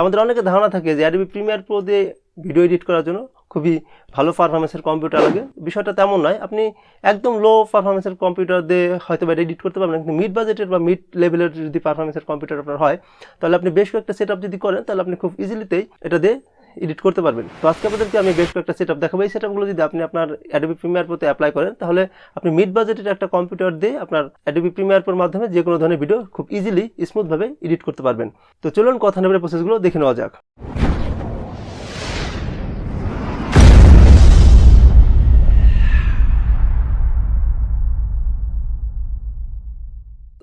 আমাদের অনেকের ধারণা থাকে যে Adobe Premiere Pro দিয়ে ভিডিও এডিট করার জন্য খুবই ভালো পারফরম্যান্সের কম্পিউটার লাগে। বিষয়টা তেমন নয়। আপনি একদম লো পারফরম্যান্সের কম্পিউটার দিয়ে হয়তো বা এডিট করতে পারবেন, কিন্তু মিড বাজেটের বা মিড লেভেলের যদি পারফরম্যান্সের কম্পিউটার আপনার হয়, তাহলে আপনি বেশ কয়েকটা সেটআপ যদি করেন, তাহলে আপনি খুব ইজিলিতেই এটা দিয়ে এডিট করতে পারবেন। তো আজকে আপনাদেরকে আমি বেশ কয়েকটা সেটআপ দেখাবো। এই সেটআপগুলো যদি আপনি আপনার Adobe Premiere Pro তে অ্যাপ্লাই করেন, তাহলে আপনি মিড বাজেটের একটা কম্পিউটার দিয়ে আপনার Adobe Premiere Pro এর মাধ্যমে যে কোনো ধরনের ভিডিও খুব ইজিলি স্মুথভাবে এডিট করতে পারবেন। তো চলুন কথা নেবার প্রসেসগুলো দেখে নেওয়া যাক।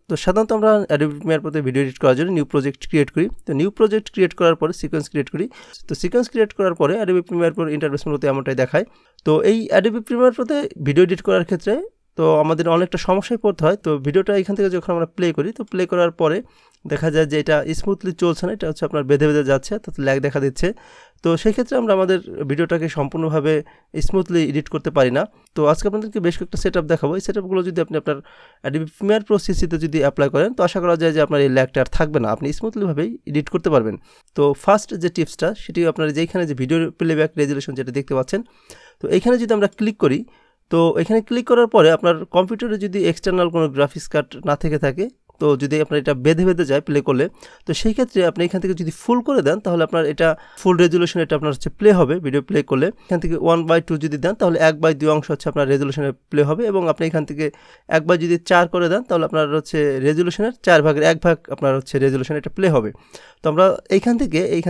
তো সাধারণত আমরা Adobe Premiere Pro তে ভিডিও এডিট করার জন্য নিউ প্রজেক্ট ক্রিয়েট করি। তো নিউ প্রজেক্ট ক্রিয়েট করার পরে সিকোয়েন্স ক্রিয়েট করি। তো সিকোয়েন্স ক্রিয়েট করার পরে Adobe Premiere Pro ইন্টারফেস মেনুতে এমনটাই দেখায়। তো এই Adobe Premiere Pro তে ভিডিও এডিট করার ক্ষেত্রে তো আমাদের অনেকটা সমস্যায় পড়তে হয়। তো ভিডিওটা এখান থেকে যখন আমরা প্লে করি, তো প্লে করার পরে দেখা যায় যে এটা স্মুথলি চলছে না, এটা হচ্ছে আপনার বেঁধে বেঁধে যাচ্ছে, অর্থাৎ ল্যাগ দেখা দিচ্ছে। তো সেই ক্ষেত্রে আমরা আমাদের ভিডিওটাকে সম্পূর্ণভাবে স্মুথলি এডিট করতে পারি না। তো আজকে আপনাদেরকে বেশ কয়েকটা সেটআপ দেখাবো। এই সেটআপগুলো যদি আপনি আপনার Adobe Premiere Pro CC-তে যদি অ্যাপ্লাই করেন, তো আশা করা যায় যে আপনার এই ল্যাগটা আর থাকবে না, আপনি স্মুথলিভাবেই এডিট করতে পারবেন। তো ফার্স্ট যে টিপসটা, সেটি আপনার যেখানে যে ভিডিও প্লেব্যাক রেজুলেশন যেটা দেখতে পাচ্ছেন, তো এখানে যদি আমরা ক্লিক করি, তো এখানে ক্লিক করার পরে আপনার কম্পিউটারে যদি এক্সটার্নাল কোনো গ্রাফিক্স কার্ড না থেকে থাকে, তো যদি আপনার এটা বেঁধে বেঁধে যায় প্লে করলে, তো সেই ক্ষেত্রে আপনি এখান থেকে যদি ফুল করে দেন, তাহলে আপনার এটা ফুল রেজুলেশন এটা আপনার হচ্ছে প্লে হবে ভিডিও প্লে করলে। এখান থেকে 1/2 যদি দেন, তাহলে 1/2 অংশ হচ্ছে আপনার রেজুলেশনে প্লে হবে, এবং আপনি এখান থেকে 1/4 যদি 4 করে দেন, তাহলে আপনার হচ্ছে রেজুলেশনের 4 ভাগের 1 ভাগ আপনার হচ্ছে রেজুলেশন এটা প্লে হবে। তো আমরা এইখান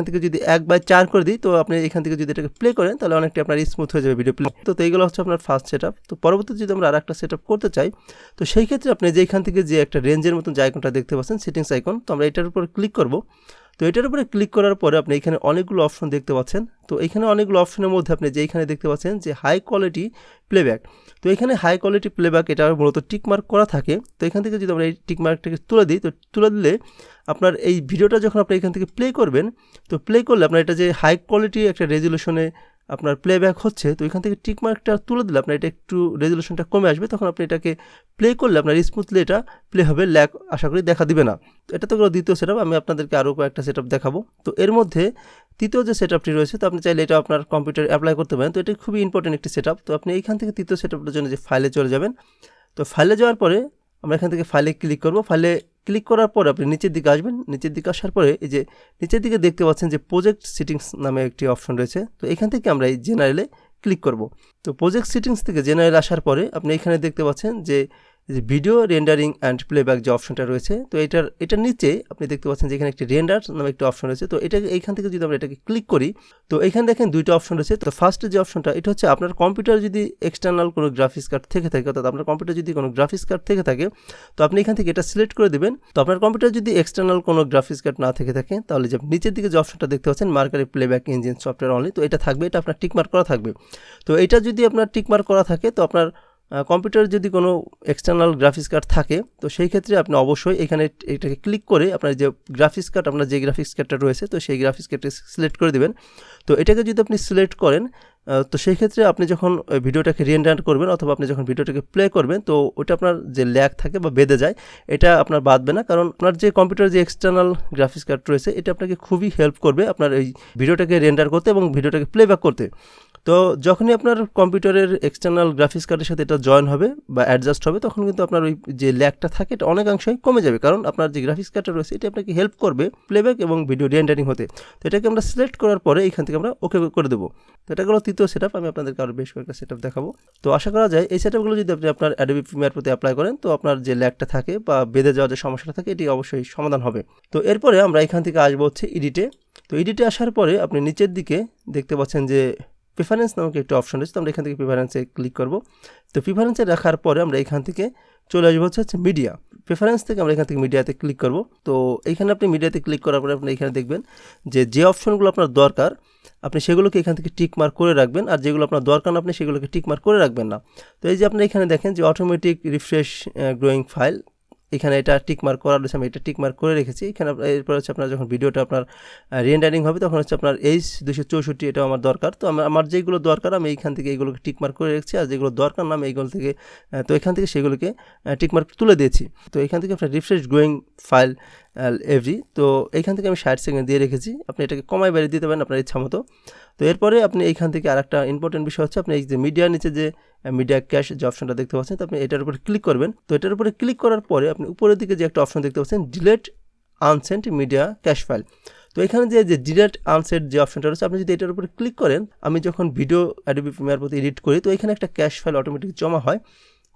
থেকে যদি 1/4 করে দিই, তো আপনি এখান থেকে যদি এটাকে প্লে করেন, তাহলে অনেকটা আপনার স্মুথ হয়ে যাবে ভিডিও প্লে। তো এইগুলো হচ্ছে আপনার ফার্স্ট সেটআপ। তো পরবর্তীতে যদি আমরা আরেকটা সেটআপ করতে চাই, তো সেই ক্ষেত্রে আপনি যে এখান থেকে যে একটা রেঞ্জের মতন যে আইকনটা দেখতে পাচ্ছেন, সেটিংস আইকন, তো আমরা এটার উপর ক্লিক করব। তো এটার উপরে ক্লিক করার পরে আপনি এখানে অনেকগুলো অপশন দেখতে পাচ্ছেন। তো এখানে অনেকগুলো অপশনের মধ্যে আপনি যে এখানে দেখতে পাচ্ছেন যে হাই কোয়ালিটি প্লেব্যাক, তো এখানে হাই কোয়ালিটি প্লেব্যাক এটা মূলত টিকমার্ক করা থাকে। তো এখান থেকে যদি আমরা এই টিকমার্কটাকে তুলে দিই, তো তুলে দিলে আপনার এই ভিডিওটা যখন আপনি এখান থেকে প্লে করবেন, তো প্লে করলে আপনার এটা যে হাই কোয়ালিটি একটা রেজুলেশনে আপনার প্লেব্যাক হচ্ছে, তো এখান থেকে টিকমার্কটা তুলে দিলে আপনার এটা একটু রেজুলেশনটা কমে আসবে, তখন আপনি এটাকে প্লে করলে আপনার স্মুথলি এটা প্লে হবে, ল্যাগ আশা করি দেখা দিবে না। তো এটা তো গেল দ্বিতীয় সেটআপ। আমি আপনাদেরকে আরও কয়েকটা সেটআপ দেখাবো। তো এর মধ্যে তৃতীয় যে সেটআপটি রয়েছে, তো আপনি চাইলে এটা আপনার কম্পিউটারে অ্যাপ্লাই করতে পারেন। তো এটা খুবই ইম্পর্টেন্ট একটি সেটআপ। তো আপনি এইখান থেকে তৃতীয় সেটআপটার জন্য যে ফাইলে চলে যাবেন, তো ফাইলে যাওয়ার পরে আমরা এখান থেকে ফাইলে ক্লিক করব। ফাইলে ক্লিক করার পরে আপনি নিচের দিকে আসবেন। নিচের দিকে আসার পরে এই যে নিচের দিকে দেখতে পাচ্ছেন যে প্রজেক্ট সেটিংস নামে একটি অপশন রয়েছে। তো এখান থেকে আমরা এই জেনারেলে ক্লিক করব। তো প্রজেক্ট সেটিংস থেকে জেনারেল আসার পরে আপনি এখানে দেখতে পাচ্ছেন যে ভিডিও রেন্ডারিং অ্যান্ড প্লেব্যাক যে অপশনটা রয়েছে, তো এটার নিচে আপনি দেখতে পাচ্ছেন যে এখানে একটি রেন্ডার নামে একটি অপশন রয়েছে। তো এইখান থেকে যদি আমরা এটাকে ক্লিক করি, তো এখানে দেখেন দুইটা অপশন রয়েছে। তো ফার্স্টে যে অপশনটা, এটা হচ্ছে আপনার কম্পিউটার যদি এক্সটার্নাল কোনো গ্রাফিক্স কার্ড থেকে থাকে, অর্থাৎ আপনার কম্পিউটার যদি কোনো গ্রাফিক্স কার্ড থেকে থাকে, তো আপনি এখান থেকে এটা সিলেক্ট করে দেবেন। তো আপনার কম্পিউটার যদি এক্সটার্নাল কোনো গ্রাফিক্স কার্ড না থেকে থাকে, তাহলে যে নিচের দিকে যে অপশনটা দেখতে পাচ্ছেন mercury playback engine software only, তো এটা থাকবে, এটা আপনার টিকমার্ক করা থাকবে। তো এটা যদি আপনার টিকমার্ক করা থাকে, তো আপনার কম্পিউটারে যদি কোনো এক্সটার্নাল গ্রাফিক্স কার্ড থাকে, তো সেই ক্ষেত্রে আপনি অবশ্যই এখানে এটাকে ক্লিক করে আপনার যে গ্রাফিক্স কার্ড, আপনার যে গ্রাফিক্স কার্ডটা রয়েছে, তো সেই গ্রাফিক্স কার্ডটা সিলেক্ট করে দেবেন। তো এটাকে যদি আপনি সিলেক্ট করেন, তো সেই ক্ষেত্রে আপনি যখন ভিডিওটাকে রেন্ডার করবেন অথবা আপনি যখন ভিডিওটাকে প্লে করবেন, তো ওটা আপনার যে ল্যাগ থাকে বা বেঁধে যায়, এটা আপনার বাঁধবে না, কারণ আপনার যে কম্পিউটার যে এক্সটার্নাল গ্রাফিক্স কার্ড রয়েছে, এটা আপনাকে খুবই হেল্প করবে আপনার এই ভিডিওটাকে রেন্ডার করতে এবং ভিডিওটাকে প্লেব্যাক করতে। তো যখনই আপনার কম্পিউটারের এক্সটার্নাল গ্রাফিক্স কার্ডের সাথে এটা জয়েন হবে বা অ্যাডজাস্ট হবে, তখন কিন্তু আপনার ওই যে ল্যাগটা থাকে এটা অনেকাংশই কমে যাবে, কারণ আপনার যে গ্রাফিক্স কার্ডটা রয়েছে এটা আপনাকে হেল্প করবে প্লেব্যাক এবং ভিডিও রেন্ডারিং হতে। তো এটাকে আমরা সিলেক্ট করার পরে এখান থেকে আমরা ওকে করে দেবো। তো এটা হলো তৃতীয় সেটআপ। আমি আপনাদেরকে আরও বেশ কয়েকটা সেটআপ দেখাবো। তো আশা করা যায় এই সেটআপগুলো যদি আপনি আপনার Adobe Premiere Pro তে অ্যাপ্লাই করেন, তো আপনার যে ল্যাগটা থাকে বা বেঁধে যাওয়ার যে সমস্যাটা থাকে, এটি অবশ্যই সমাধান হবে। তো এরপরে আমরা এখান থেকে আসবো হচ্ছে এডিটে। তো এডিটে আসার পরে আপনি নিচের দিকে দেখতে পাচ্ছেন যে প্রেফারেন্স নামক একটা অপশন রয়েছে। তো আমরা এখান থেকে প্রেফারেন্সে ক্লিক করব। তো প্রেফারেন্সে রাখার পরে আমরা এখান থেকে চলে আসবো হচ্ছে মিডিয়া। প্রেফারেন্স থেকে আমরা এখান থেকে মিডিয়াতে ক্লিক করব। তো এইখানে আপনি মিডিয়াতে ক্লিক করার পরে আপনি এখানে দেখবেন যে অপশনগুলো আপনার দরকার আপনি সেগুলোকে এখান থেকে টিক মার্ক করে রাখবেন, আর যেগুলো আপনার দরকার না আপনি সেগুলোকে টিক মার্ক করে রাখবেন না। তো এই যে আপনি এখানে দেখেন যে অটোমেটিক রিফ্রেশ গ্রোয়িং ফাইল, এখানে এটা টিক মার্ক করা রয়েছে, আমি এটা টিক মার্ক করে রেখেছি। এখানে এরপর হচ্ছে আপনার যখন ভিডিওটা আপনার রেন্ডারিং হবে, তখন হচ্ছে আপনার H264 এটাও আমার দরকার। তো আমার যেগুলো দরকার আমি এইখান থেকে এইগুলোকে টিক মার্ক করে রেখেছি, আর যেগুলো দরকার না আমি এইগুলো থেকে তো এখান থেকে সেগুলোকে টিক মার্ক তুলে দিয়েছি। তো এখান থেকে আপনার রিফ্রেশ গ্রোয়িং ফাইল এভরি। তো এইখান থেকে আমি 60 সেকেন্ড দিয়ে রেখেছি। আপনি এটাকে কমাই বাড়িয়ে দিতে পারেন আপনার ইচ্ছা মতো। তো এরপরে আপনি এইখান থেকে আরেকটা ইম্পর্টেন্ট বিষয় হচ্ছে আপনি এই যে মিডিয়ার নিচে যে মিডিয়া ক্যাশ যে অপশনটা দেখতে পাচ্ছেন, তো আপনি এটার উপরে ক্লিক করবেন। তো এটার উপরে ক্লিক করার পরে আপনি উপরের দিকে যে একটা অপশন দেখতে পাচ্ছেন ডিলেট আনসেন্ট মিডিয়া ক্যাশ ফাইল। তো এখানে যে ডিলেট আনসেন্ট যে অপশনটা রয়েছে, আপনি যদি এটার উপরে ক্লিক করেন, আমি যখন ভিডিও অ্যাডোবি প্রিমিয়ার প্রতি এডিট করি তো এখানে একটা ক্যাশ ফাইল অটোমেটিক জমা হয়।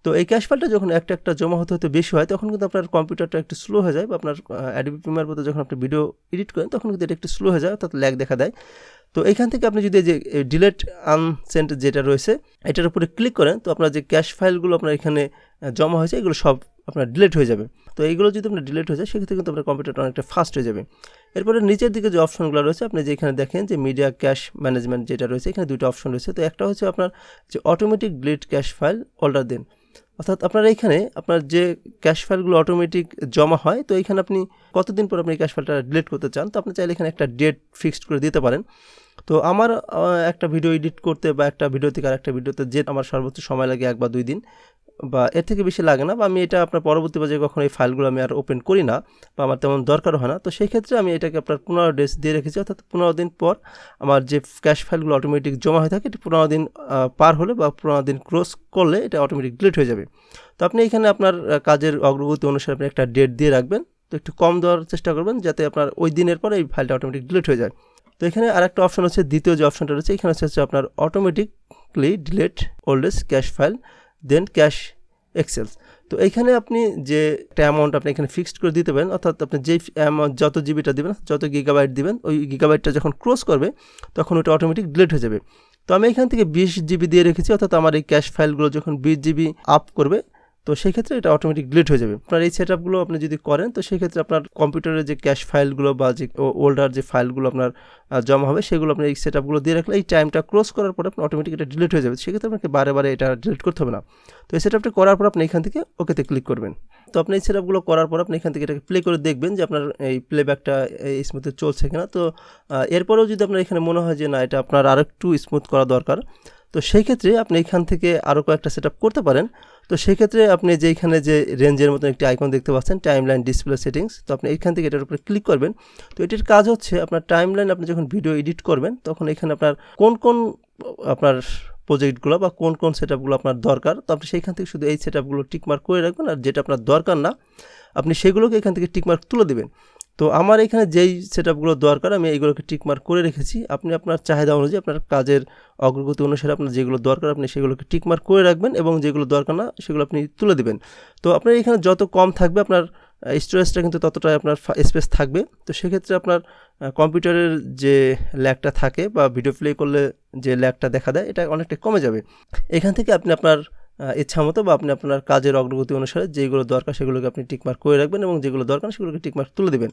তো এই ক্যাশ ফাইলটা যখন একটা জমা হতে বেশি হয় তখন কিন্তু আপনার কম্পিউটারটা একটু স্লো হয়ে যায়, বা আপনার অ্যাডোবি প্রিমিয়ার প্রতি যখন আপনি ভিডিও এডিট করেন তখন কিন্তু এটা একটু স্লো হয়ে যায়, অর্থাৎ ল্যাগ দেখা দেয়। তো এইখান থেকে আপনি যদি যে ডিলেট আনসেন্ট যেটা রয়েছে এটার উপরে ক্লিক করেন, তো আপনার যে ক্যাশ ফাইলগুলো আপনার এখানে জমা হয়েছে এগুলো সব আপনার ডিলেট হয়ে যাবে। তো এইগুলো যদি আপনার ডিলেট হয়ে যায় সেক্ষেত্রে কিন্তু আপনার কম্পিউটারটা অনেকটা ফাস্ট হয়ে যাবে। এরপরে নিচের দিকে যে অপশনগুলো রয়েছে, আপনি যে এখানে দেখেন যে মিডিয়া ক্যাশ ম্যানেজমেন্ট যেটা রয়েছে, এখানে দুটো অপশন রয়েছে। তো একটা হচ্ছে আপনার যে automatic delete cache file older than, অর্থাৎ আপনার এইখানে আপনার যে ক্যাশ ফাইলগুলো অটোমেটিক জমা হয়, তো এইখানে আপনি কতদিন পর আপনি এই ক্যাশ ফাইলটা ডিলিট করতে চান, তো আপনি চাইলে এখানে একটা ডেট ফিক্সড করে দিতে পারেন। তো আমার একটা ভিডিও এডিট করতে বা একটা ভিডিও থেকে আরেকটা ভিডিওতে যে আমার সর্বোচ্চ সময় লাগে 1 বা 2 দিন, বা এর থেকে বেশি লাগে না, বা আমি এটা আপনার পরবর্তী পর্যায়ে কখনো এই ফাইলগুলো আমি আর ওপেন করি না বা আমার তেমন দরকার হয় না। তো সেই ক্ষেত্রে আমি এটাকে আপনার 15 ডেজ দিয়ে রেখেছি, অর্থাৎ 15 দিন পর আমার যে ক্যাশ ফাইলগুলো অটোমেটিক জমা হয়ে থাকে এটা 15 দিন পার হলে বা 15 দিন ক্রস করলে এটা অটোমেটিক ডিলিট হয়ে যাবে। তো আপনি এখানে আপনার কাজের অগ্রগতি অনুসারে আপনি একটা ডেট দিয়ে রাখবেন। তো একটু কম দেওয়ার চেষ্টা করবেন যাতে আপনার ওই দিনের পরে এই ফাইলটা অটোমেটিক ডিলিট হয়ে যায়। তো এখানে আরেকটা অপশন হচ্ছে, দ্বিতীয় যে অপশনটা রয়েছে এখানে হচ্ছে আপনার automatically delete oldest cache file then cache exceeds. তো এইখানে আপনি যে একটা অ্যামাউন্ট আপনি এখানে ফিক্সড করে দিতে পারেন, অর্থাৎ আপনি যেই অ্যামাউন্ট যত জিবিটা দিবেন, যত গিগাবাইট দিবেন, ওই গিগাবাইটটা যখন ক্রস করবে তখন ওটা অটোমেটিক ডিলিট হয়ে যাবে। তো আমি এখান থেকে 20 জিবি দিয়ে রেখেছি, অর্থাৎ আমার এই ক্যাশ ফাইলগুলো যখন 20 জিবি আপ করবে তো সেই ক্ষেত্রে এটা অটোমেটিক ডিলিট হয়ে যাবে। আপনার এই সেটআপগুলো আপনি যদি করেন তো সেই ক্ষেত্রে আপনার কম্পিউটারের যে ক্যাশ ফাইলগুলো বা যে ওল্ডার যে ফাইলগুলো আপনার জমা হবে সেগুলো আপনি এই সেটআপগুলো দিয়ে রাখলে এই টাইমটা ক্রস করার পরে আপনার অটোমেটিক এটা ডিলিট হয়ে যাবে। সেক্ষেত্রে আপনাকে বারে বারে এটা ডিলিট করতে হবে না। তো এই সেটআপটা করার পর আপনি এখান থেকে ওকেতে ক্লিক করবেন। তো আপনি এই সেটআপগুলো করার পর আপনি এখান থেকে এটাকে প্লে করে দেখবেন যে আপনার এই প্লেব্যাকটা এই স্মুথে চলছে কিনা। তো এরপরেও যদি আপনার এখানে মনে হয় যে না এটা আপনার আরেকটু স্মুথ করা দরকার, তো সেই ক্ষেত্রে আপনি এখান থেকে আরও কয়েকটা সেটআপ করতে পারেন। তো সেই ক্ষেত্রে আপনি যে এখানে যে রেঞ্জের মতো একটি আইকন দেখতে পাচ্ছেন টাইমলাইন ডিসপ্লে সেটিংস, তো আপনি এখান থেকে এটার উপরে ক্লিক করবেন। তো এটির কাজ হচ্ছে আপনার টাইমলাইন আপনি যখন ভিডিও এডিট করবেন তখন এখানে আপনার কোন আপনার প্রজেক্টগুলো বা কোন সেটআপগুলো আপনার দরকার, তো আপনি সেইখান থেকে শুধু এই সেটআপগুলো টিকমার্ক করে রাখবেন, আর যেটা আপনার দরকার না আপনি সেগুলোকে এখান থেকে টিকমার্ক তুলে দেবেন। তো আমার এখানে যেই সেটআপগুলো দরকার আমি এইগুলোকে টিকমার্ক করে রেখেছি। আপনি আপনার চাহিদা অনুযায়ী আপনার কাজের অগ্রগতি অনুসারে আপনার যেগুলো দরকার আপনি সেগুলোকে টিকমার্ক করে রাখবেন, এবং যেগুলো দরকার না সেগুলো আপনি তুলে দেবেন। তো আপনার এখানে যত কম থাকবে আপনার স্টোরেজটা কিন্তু ততটাই আপনার স্পেস থাকবে। তো সেক্ষেত্রে আপনার কম্পিউটারের যে ল্যাগটা থাকে বা ভিডিও প্লে করলে যে ল্যাগটা দেখা দেয় এটা অনেকটা কমে যাবে। এখান থেকে আপনি আপনার ইচ্ছা মতো বা আপনি আপনার কাজের অগ্রগতি অনুসারে যেগুলো দরকার সেগুলোকে আপনি টিকমার্ক করে রাখবেন, এবং যেগুলো দরকার সেগুলোকে টিকমার্ক তুলে দেবেন।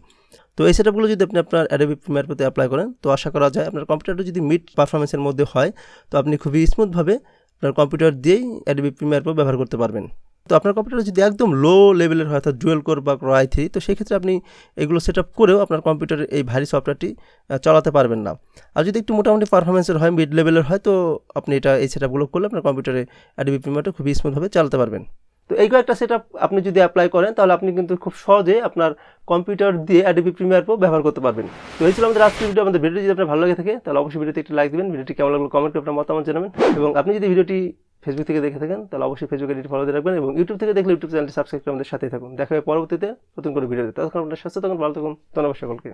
তো এই সেটআপগুলো যদি আপনি আপনার অ্যাডোবি প্রিমিয়ার প্রতি অ্যাপ্লাই করেন তো আশা করা যায় আপনার কম্পিউটারটা যদি মিড পারফরমেন্সের মধ্যে হয় তো আপনি খুবই স্মুথভাবে আপনার কম্পিউটার দিয়েই অ্যাডোবি প্রিমিয়ার প্রো ব্যবহার করতে পারবেন। তো আপনার কম্পিউটার যদি একদম লো লেভেলের হয়, অর্থাৎ ডুয়েল কোর বা i3, তো সেক্ষেত্রে আপনি এগুলো সেটআপ করেও আপনার কম্পিউটারের এই ভারী সফটওয়্যারটি চালাতে পারবেন না। আর যদি একটু মোটামুটি পারফরমেন্সের হয়, মিড লেভেলের হয়, তো আপনি এই সেটআপগুলো করলে আপনার কম্পিউটারে অ্যাডোবি প্রিমিয়ারটা খুবই স্মুথভাবে চালাতে পারবেন। তো এই কয়েকটা সেটআপ আপনি যদি অ্যাপ্লাই করেন তাহলে আপনি কিন্তু খুব সহজে আপনার কম্পিউটার দিয়ে অ্যাডোবি প্রিমিয়ার প্রো ব্যবহার করতে পারবেন। তো এই ছিল আমাদের আজকের ভিডিও। আমাদের ভিডিওটি যদি আপনার ভালো লাগে থাকে তাহলে অবশ্যই ভিডিওতে একটি লাইক দিবেন, ভিডিওটি কেমন লাগলো কমেন্ট করে আপনার মতামত জানাবেন, এবং আপনি যদি ভিডিওটি ফেসবুক থেকে দেখে থাকেন তাহলে অবশ্যই ফেসবুক আইডি ফলো দিয়ে রাখবেন, এবং ইউটিউব থেকে দেখলে ইউটিউব চ্যানেলটি সাবস্ক্রাইব করে আমাদের সাথেই থাকুন। দেখা হবে পরবর্তীতে নতুন করে ভিডিওতে। ততক্ষণ আপনার সুস্থ থাকুন, ভালো থাকুন। ধন্যবাদ সকলকে।